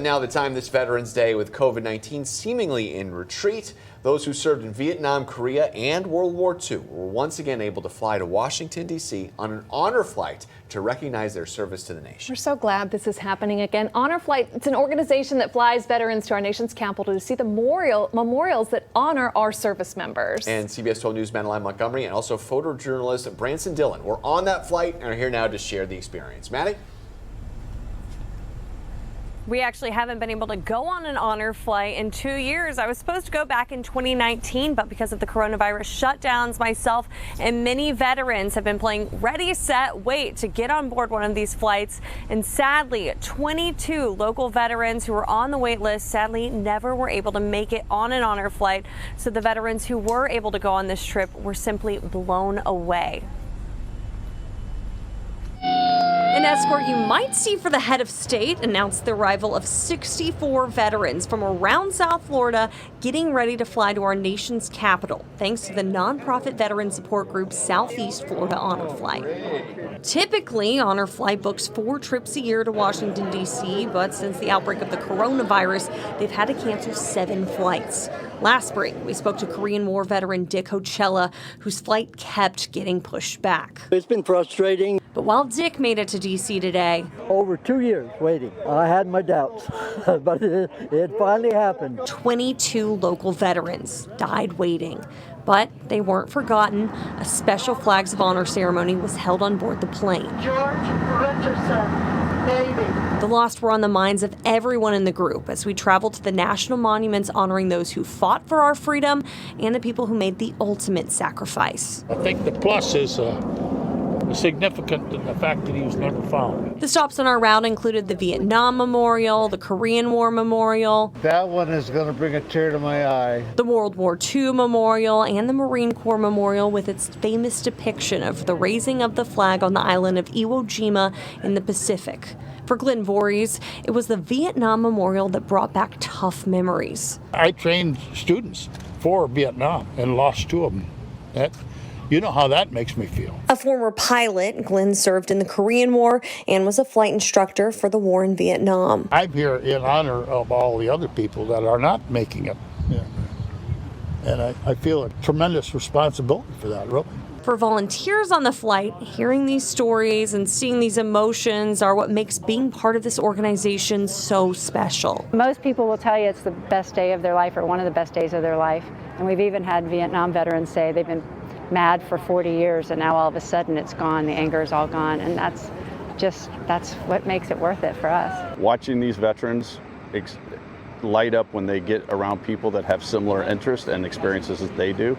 now the time this Veterans Day with COVID-19 seemingly in retreat. Those who served in Vietnam, Korea, and World War II were once again able to fly to Washington, D.C. on an honor flight to recognize their service to the nation. We're so glad this is happening again. Honor Flight, it's an organization that flies veterans to our nation's capital to see the memorials that honor our service members. And CBS 12 News Madeline Montgomery and also photojournalist Branson Dillon were on that flight and are here now to share the experience. Maddie? We actually haven't been able to go on an honor flight in 2 years. I was supposed to go back in 2019, but because of the coronavirus shutdowns, myself and many veterans have been playing ready, set, wait to get on board one of these flights. And sadly, 22 local veterans who were on the wait list sadly never were able to make it on an honor flight. So the veterans who were able to go on this trip were simply blown away. An escort you might see for the head of state announced the arrival of 64 veterans from around South Florida getting ready to fly to our nation's capital, thanks to the nonprofit veteran support group Southeast Florida Honor Flight. Typically, Honor Flight books 4 trips a year to Washington, D.C., but since the outbreak of the coronavirus, they've had to cancel 7 flights. Last spring, we spoke to Korean War veteran Dick Hochella, whose flight kept getting pushed back. It's been frustrating. But while Dick made it to D.C. today, Over 2 years waiting. I had my doubts, but it finally happened. 22 local veterans died waiting. But they weren't forgotten. A special Flags of Honor ceremony was held on board the plane. George Richardson, Navy. The lost were on the minds of everyone in the group as we traveled to the national monuments honoring those who fought for our freedom and the people who made the ultimate sacrifice. I think the plus is significant in the fact that he was never found. The stops on our route included the Vietnam Memorial, the Korean War Memorial. That one is going to bring a tear to my eye. The World War II Memorial and the Marine Corps Memorial with its famous depiction of the raising of the flag on the island of Iwo Jima in the Pacific. For Glenn Voorhees, it was the Vietnam Memorial that brought back tough memories. I trained students for Vietnam and lost 2 of them. You know how that makes me feel. A former pilot, Glenn served in the Korean War and was a flight instructor for the war in Vietnam. I'm here in honor of all the other people that are not making it. Yeah. And I feel a tremendous responsibility for that, really. For volunteers on the flight, hearing these stories and seeing these emotions are what makes being part of this organization so special. Most people will tell you it's the best day of their life or one of the best days of their life. And we've even had Vietnam veterans say they've been mad for 40 years and now all of a sudden it's gone, the anger is all gone, and that's what makes it worth it for us. Watching these veterans light up when they get around people that have similar interests and experiences as they do,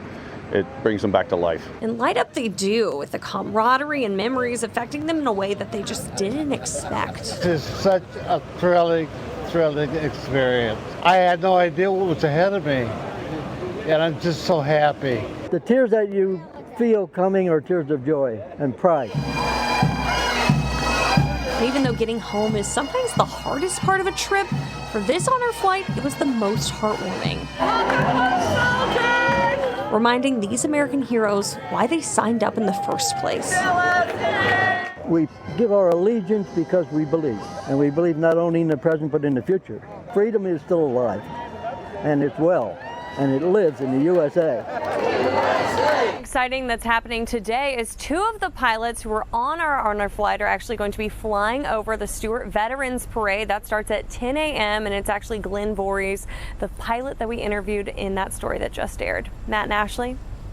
it brings them back to life. And light up they do, with the camaraderie and memories affecting them in a way that they just didn't expect. This is such a thrilling experience. I had no idea what was ahead of me, and I'm just so happy. The tears that you feel coming are tears of joy and pride. Even though getting home is sometimes the hardest part of a trip, for this honor flight, it was the most heartwarming. Reminding these American heroes why they signed up in the first place. We give our allegiance because we believe, and we believe not only in the present but in the future. Freedom is still alive, and it's well, and it lives in the USA. Exciting that's happening today is 2 of the pilots who were on our honor flight are actually going to be flying over the Stewart Veterans Parade. That starts at 10 a.m. and it's actually Glenn Voorhees, the pilot that we interviewed in that story that just aired. Matt and Ashley.